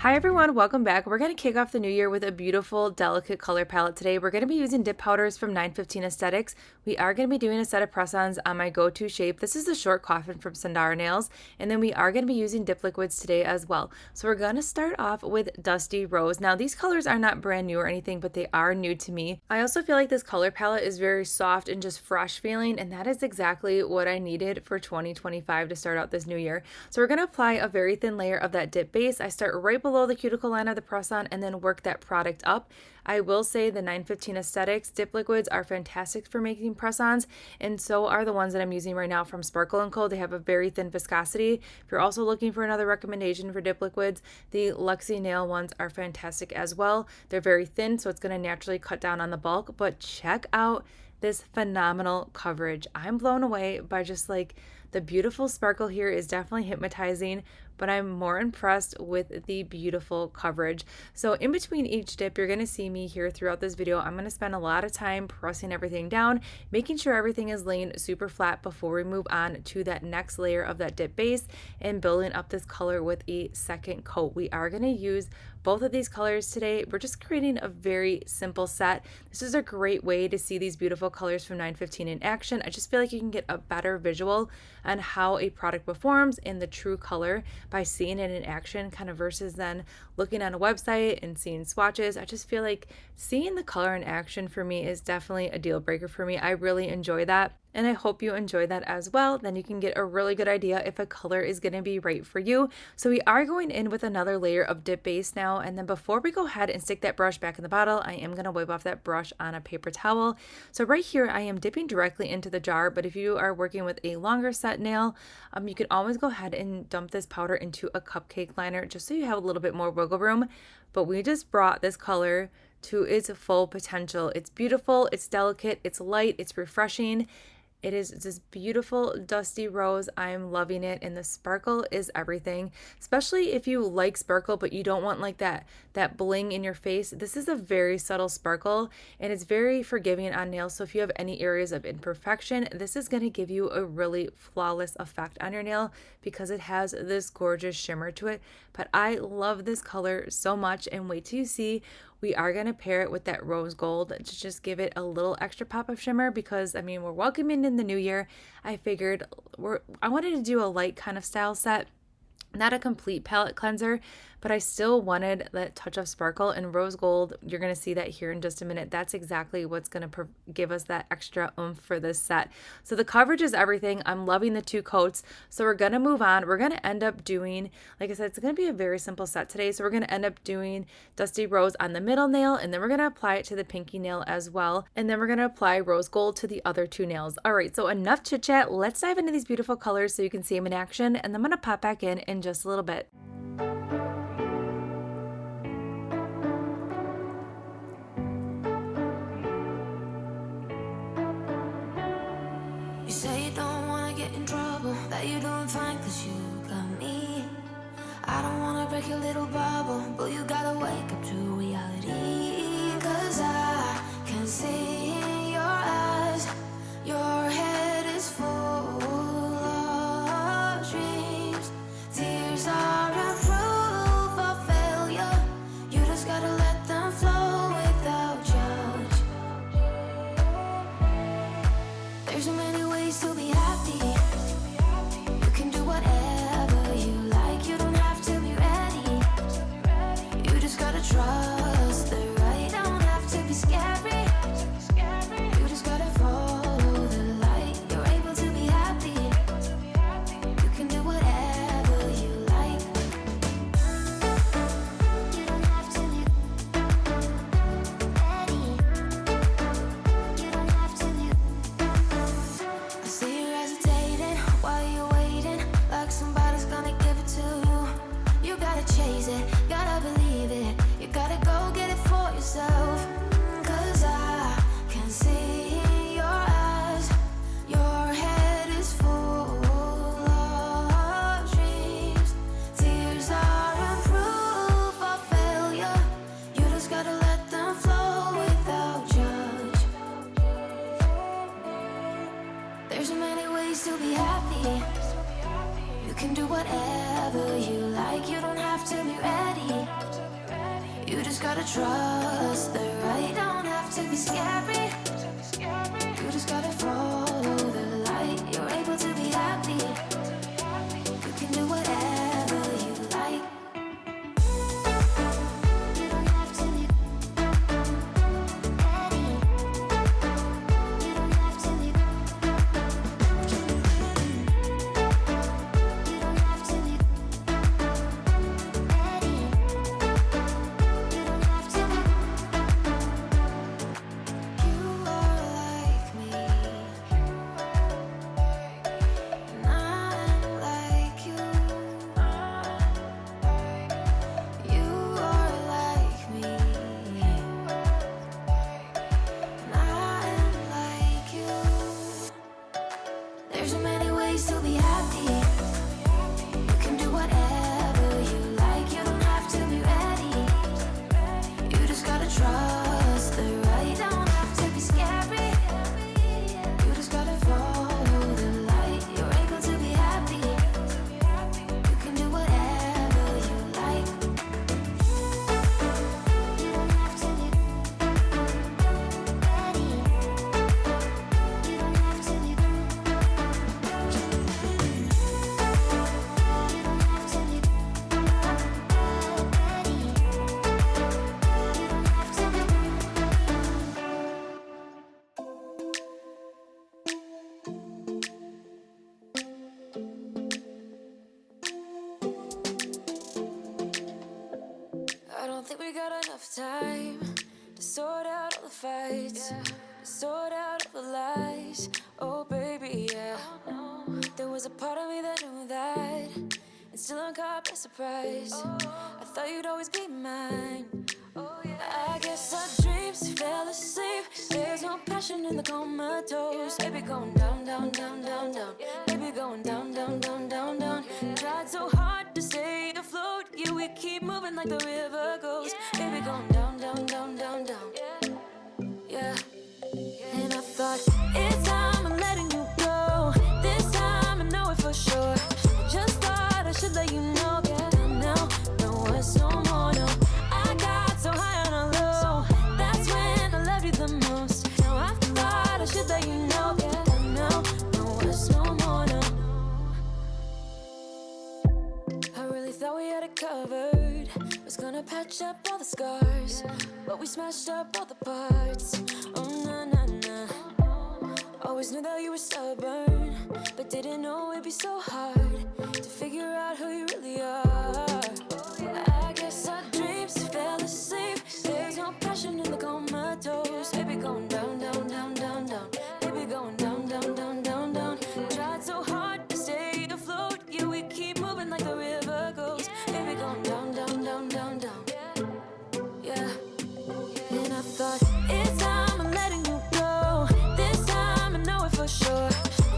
Hi everyone, welcome back. We're going to kick off the new year with a beautiful, delicate color palette today. We're going to be using dip powders from 915 Aesthetics. We are going to be doing a set of press-ons on my go-to shape. This is the short coffin from Sundara Nails, and then we are going to be using dip liquids today as well. So we're going to start off with Dusty Rose. Now these colors are not brand new or anything, but they are new to me. I also feel like this color palette is very soft and just fresh feeling, and that is exactly what I needed for 2025 to start out this new year. So we're going to apply a very thin layer of that dip base. I start right below the cuticle line of the press-on and then work that product up. I will say the 915 Aesthetics dip liquids are fantastic for making press-ons, and so are the ones that I'm using right now from Sparkle & Co. They have a very thin viscosity. If you're also looking for another recommendation for dip liquids, the Luxie Nail ones are fantastic as well. They're very thin, so it's going to naturally cut down on the bulk, but check out this phenomenal coverage. I'm blown away by just like the beautiful sparkle here is definitely hypnotizing, but I'm more impressed with the beautiful coverage. So in between each dip, you're going to see me here throughout this video. I'm going to spend a lot of time pressing everything down, making sure everything is laying super flat before we move on to that next layer of that dip base and building up this color with a second coat. We are going to use both of these colors today. We're just creating a very simple set. This is a great way to see these beautiful colors from 915 in action. I just feel like you can get a better visual on how a product performs in the true color by seeing it in action, kind of versus then looking on a website and seeing swatches. I just feel like seeing the color in action for me is definitely a deal breaker for me. I really enjoy that, and I hope you enjoy that as well. Then you can get a really good idea if a color is going to be right for you. So we are going in with another layer of dip base now, and then before we go ahead and stick that brush back in the bottle, I am going to wipe off that brush on a paper towel. So right here I am dipping directly into the jar, but if you are working with a longer set nail, you can always go ahead and dump this powder into a cupcake liner just so you have a little bit more wiggle room. But we just brought this color to its full potential. It's beautiful, it's delicate, it's light, it's refreshing. It is this beautiful dusty rose. I'm loving it, and the sparkle is everything, especially if you like sparkle but you don't want like that bling in your face. This is a very subtle sparkle, and it's very forgiving on nails. So if you have any areas of imperfection, this is going to give you a really flawless effect on your nail because it has this gorgeous shimmer to it. But I love this color so much, and wait till you see. We are going to pair it with that rose gold to just give it a little extra pop of shimmer because, I mean, we're welcoming in the new year. I figured I wanted to do a light kind of style set, not a complete palette cleanser, but I still wanted that touch of sparkle, and rose gold, you're going to see that here in just a minute. That's exactly what's going to give us that extra oomph for this set. So the coverage is everything. I'm loving the two coats. So we're going to move on. We're going to end up doing, like I said, it's going to be a very simple set today. So we're going to end up doing Dusty Rose on the middle nail, and then we're going to apply it to the pinky nail as well. And then we're going to apply rose gold to the other two nails. All right, so enough chit chat. Let's dive into these beautiful colors so you can see them in action. And then I'm going to pop back in just a little bit. You say you don't wanna get in trouble, that you're doing fine cause you got me. I don't wanna break your little bubble, but you gotta wake up to reality. Cause I can see in your eyes, your head is full of dreams. Tears are a proof of failure, you just gotta let them flow without judge. There's so many ways to be happy. You can do whatever you like. You don't have to be ready. You just gotta trust the right. Don't have to be scary. You just gotta follow the light. You're able to be happy. You can do whatever you like. You don't have to be ready. You don't have to be. I see you hesitating while you're waiting, like somebody's gonna give it to you. You gotta chase it, gotta believe it. You gotta go gotta trust the right. Don't have to be scary. You just gotta follow the light. You're able to be happy. You can do whatever you like. You don't have to be ready. You don't have to be. You don't have to be ready. You don't have to be. You are like me, and I'm like you. You are like me, and I'm like you. There's so many ways to be happy. You can do whatever you like. You don't have to be ready. You just gotta trust the right. Don't have to be scary. You just gotta follow the light. You're able to be happy. You can do whatever you like. You don't have to be ready. You don't have to be. You don't have to be ready. You don't have to be. I don't think we got enough time to sort out all the fights, to sort out all the lies. Oh baby, yeah. There was a part of me that knew that, and still I'm caught by surprise. I thought you'd always be mine. I guess our dreams fell asleep. There's no passion in the comatose. Baby going down, down, down, down, down. Baby going down, down, down, down, down. Tried so hard to stay afloat. Yeah, we keep moving like the river goes. Baby going down, down, down, down, down. Yeah. And I thought, it's time I'm letting you go. This time I know it for sure. I just thought I should let you know. Yeah, now, no words no more, no. I got so high on a low. That's when I loved you the most. Now I thought I should let you know. Yeah, now, no words no more, no. I really thought we had it covered. Was gonna patch up all the scars, but we smashed up all the parts. Oh na na na. Always knew that you were stubborn, but didn't know it'd be so hard to figure out who you really are. I guess our dreams fell asleep. There's no passion in the comatose. Baby going down, down, down, down, down. Baby going down, down, down, down, down. Tried so hard to stay afloat. Yeah, we keep moving like the river goes. Baby going down, down, down, down, down. Yeah. And I thought, it's time I'm letting you go. This time I know it for sure.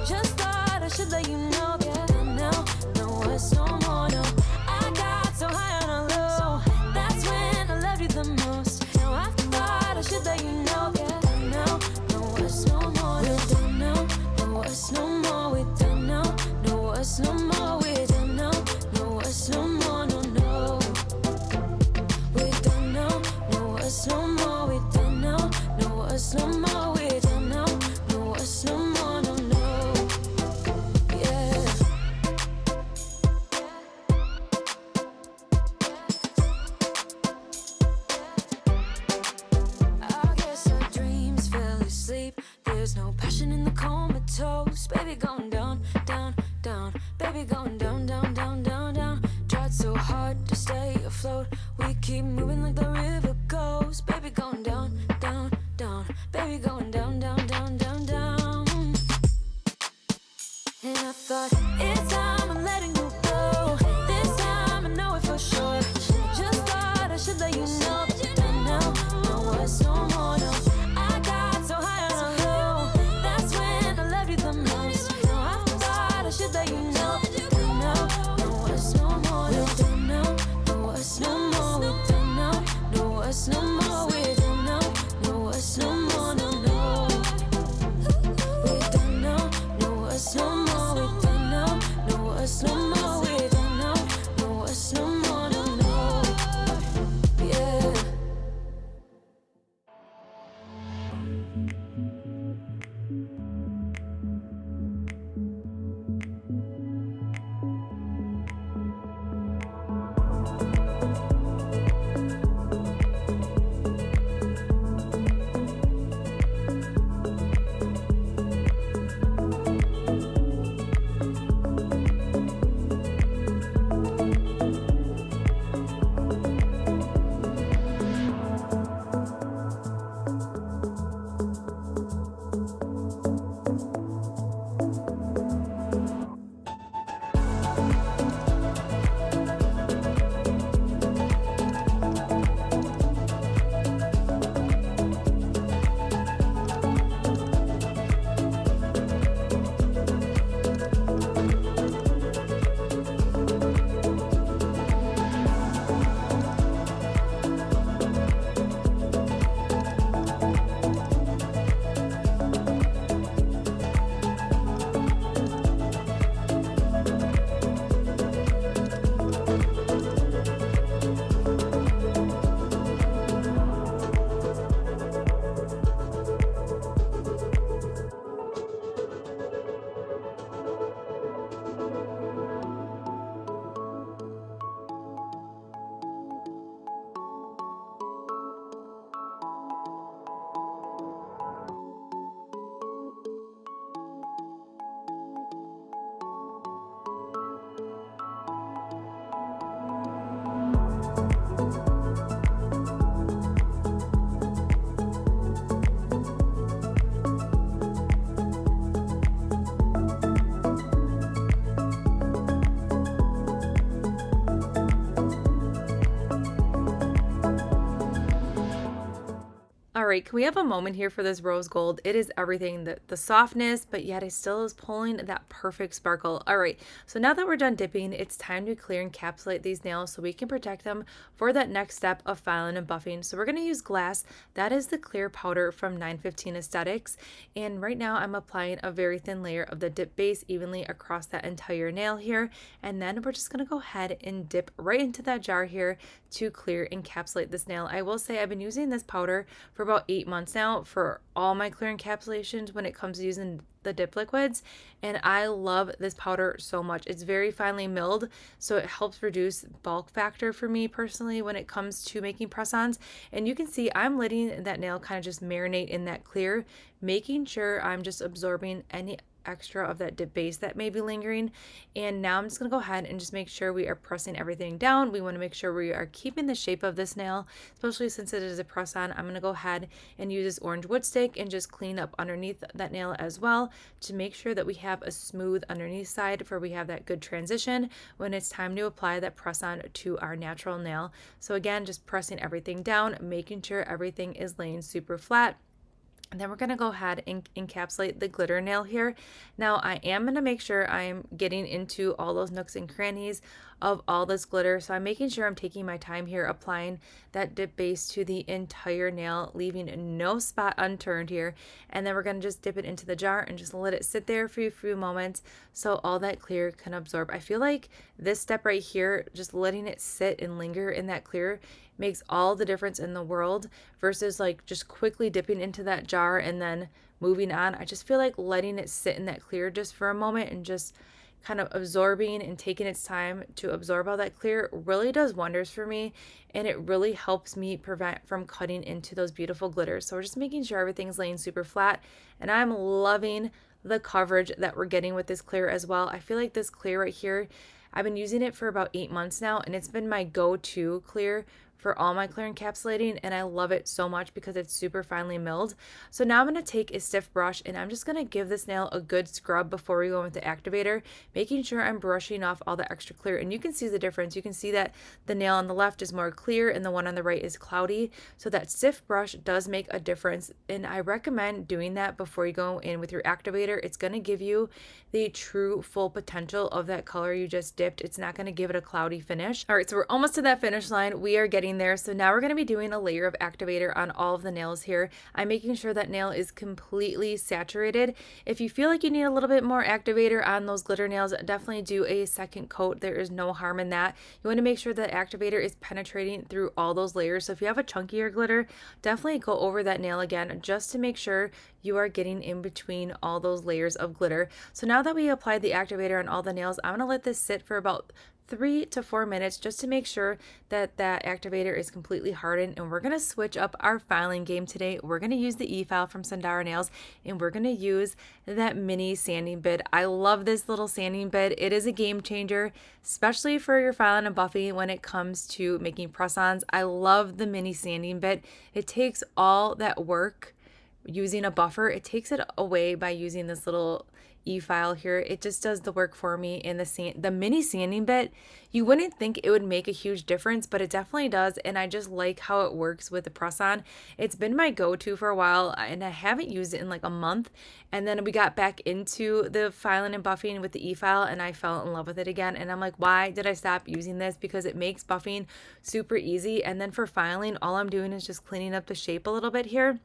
Just thought I should let you know. Yeah, now, no words no more, no. I got so high on a low. That's when I loved you the most. Now I thought I should let you know. Yeah, now, no words no more. We're done now, no words no more. We're done now, no words no more. We're done now, no words no more, no, no. We're done now, no words no more. We're done now, no words no more. We're done now, no words no more, no, no. Yeah. I guess our dreams fell asleep. There's no passion in the comatose. Baby going down, down, down. Baby going down, down, down, down, down. Tried so hard to stay afloat. We keep moving like the river goes. Baby going down, down, down. Baby going down, down, down, down, down. And I thought, it's time I'm letting you go. This time I know it for sure. Just thought I should let you know. And now, no words no more, no. I got so high on a low. That's when I loved you the most. Now I thought I should let you know. And now, no words no more, no. We're done now, no words no more. We're done now, no words no more. We're done now, no words no more, no, no. We're done now, no words no more. We're done now, All right, can we have a moment here for this rose gold? It is everything, the softness, but yet it still is pulling that perfect sparkle. All right, so now that we're done dipping, it's time to clear encapsulate these nails so we can protect them for that next step of filing and buffing. So we're going to use glass. That is the clear powder from 915 Aesthetics. And right now I'm applying a very thin layer of the dip base evenly across that entire nail here. And then we're just going to go ahead and dip right into that jar here to clear encapsulate this nail. I will say I've been using this powder for about 8 months now for all my clear encapsulations when it comes to using the dip liquids, and I love this powder so much. It's very finely milled, so it helps reduce bulk factor for me personally when it comes to making press-ons. And you can see I'm letting that nail kind of just marinate in that clear, making sure I'm just absorbing any extra of that dip base that may be lingering. And now I'm just going to go ahead and just make sure we are pressing everything down. We want to make sure we are keeping the shape of this nail, especially since it is a press on. I'm going to go ahead and use this orange wood stick and just clean up underneath that nail as well to make sure that we have a smooth underneath side for we have that good transition when it's time to apply that press on to our natural nail. So again, just pressing everything down, making sure everything is laying super flat. And then we're going to go ahead and encapsulate the glitter nail here. Now I am going to make sure I'm getting into all those nooks and crannies of all this glitter. So I'm making sure I'm taking my time here applying that dip base to the entire nail, leaving no spot unturned here. And then we're going to just dip it into the jar and just let it sit there for a few moments so all that clear can absorb. I feel like this step right here, just letting it sit and linger in that clear, makes all the difference in the world versus like just quickly dipping into that jar and then moving on. I just feel like letting it sit in that clear just for a moment and just kind of absorbing and taking its time to absorb all that clear really does wonders for me, and it really helps me prevent from cutting into those beautiful glitters. So we're just making sure everything's laying super flat, and I'm loving the coverage that we're getting with this clear as well. I feel like this clear right here, I've been using it for about 8 months now, and it's been my go-to clear for all my clear encapsulating, and I love it so much because it's super finely milled. So now I'm going to take a stiff brush and I'm just going to give this nail a good scrub before we go in with the activator, making sure I'm brushing off all the extra clear. And you can see the difference. You can see that the nail on the left is more clear and the one on the right is cloudy. So that stiff brush does make a difference, and I recommend doing that before you go in with your activator. It's going to give you the true full potential of that color you just dipped. It's not going to give it a cloudy finish. All right, so we're almost to that finish line. We are getting there. So now we're going to be doing a layer of activator on all of the nails here. I'm making sure that nail is completely saturated. If you feel like you need a little bit more activator on those glitter nails, definitely do a second coat. There is no harm in that. You want to make sure that activator is penetrating through all those layers. So if you have a chunkier glitter, definitely go over that nail again just to make sure you are getting in between all those layers of glitter. So now that we applied the activator on all the nails, I'm going to let this sit for about 3 to 4 minutes just to make sure that that activator is completely hardened. And we're going to switch up our filing game today. We're going to use the e-file from Sandara Nails, and we're going to use that mini sanding bit. I love this little sanding bit. It is a game changer, especially for your filing and buffing when it comes to making press-ons. I love the mini sanding bit. It takes all that work using a buffer. It takes it away by using this little e-file here. It just does the work for me. In the mini sanding bit, you wouldn't think it would make a huge difference, but it definitely does, and I just like how it works with the press-on. It's been my go-to for a while, and I haven't used it in like a month, and then we got back into the filing and buffing with the e-file, and I fell in love with it again, and I'm like, why did I stop using this? Because it makes buffing super easy, and then for filing, all I'm doing is just cleaning up the shape a little bit here.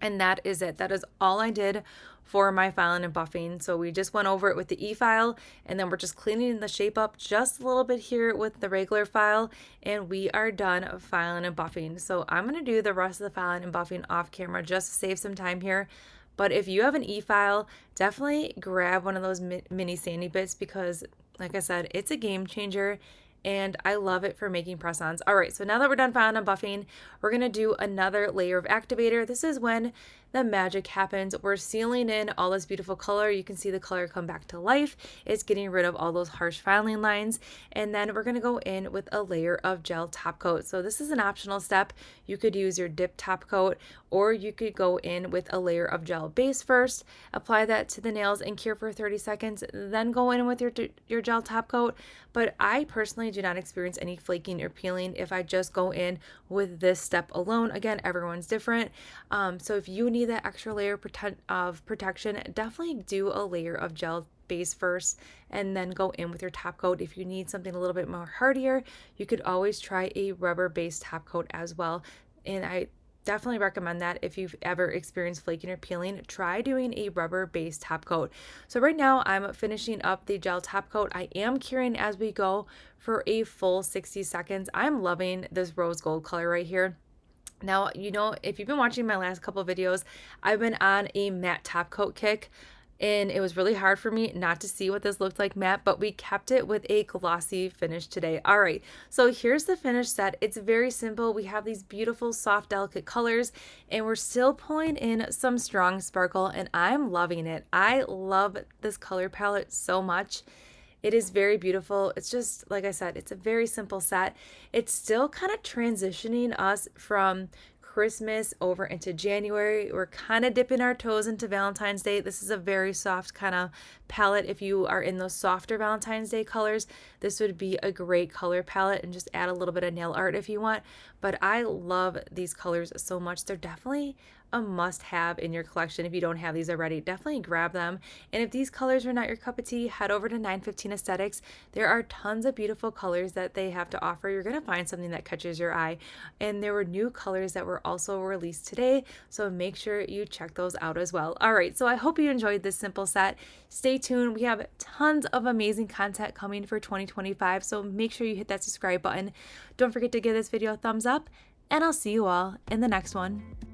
And that is it. That is all I did for my filing and buffing. So we just went over it with the e-file, and then we're just cleaning the shape up just a little bit here with the regular file, and we are done filing and buffing. So I'm going to do the rest of the filing and buffing off camera just to save some time here. But if you have an e-file, definitely grab one of those mini sandy bits because, like I said, it's a game changer. And I love it for making press-ons. All right, so now that we're done filing and buffing, we're going to do another layer of activator. This is when the magic happens. We're sealing in all this beautiful color. You can see the color come back to life. It's getting rid of all those harsh filing lines. And then we're going to go in with a layer of gel top coat. So this is an optional step. You could use your dip top coat, or you could go in with a layer of gel base first, apply that to the nails and cure for 30 seconds, then go in with your gel top coat. But I personally definitely do not experience any flaking or peeling if I just go in with this step alone. Again, everyone's different. So if you need that extra layer of protection, definitely do a layer of gel base first and then go in with your top coat. If you need something a little bit more hardier, you could always try a rubber based top coat as well. And I definitely recommend that if you've ever experienced flaking or peeling, try doing a rubber based top coat. So right now I'm finishing up the gel top coat. I am curing as we go for a full 60 seconds. I'm loving this rose gold color right here. Now, you know, if you've been watching my last couple videos, I've been on a matte top coat kick. And it was really hard for me not to see what this looked like matte, but we kept it with a glossy finish today. All right, so here's the finished set. It's very simple. We have these beautiful, soft, delicate colors, and we're still pulling in some strong sparkle, and I'm loving it. I love this color palette so much. It is very beautiful. It's just, like I said, it's a very simple set. It's still kind of transitioning us from Christmas over into January. We're kind of dipping our toes into Valentine's Day. This is a very soft kind of palette. If you are in those softer Valentine's Day colors, this would be a great color palette, and just add a little bit of nail art if you want. But I love these colors so much. They're definitely a must-have in your collection. If you don't have these already, definitely grab them. And if these colors are not your cup of tea, head over to 915 Aesthetics. There are tons of beautiful colors that they have to offer. You're going to find something that catches your eye. And there were new colors that were also released today, so make sure you check those out as well. All right, so I hope you enjoyed this simple set. Stay tuned. We have tons of amazing content coming for 2025, so make sure you hit that subscribe button. Don't forget to give this video a thumbs up, and I'll see you all in the next one.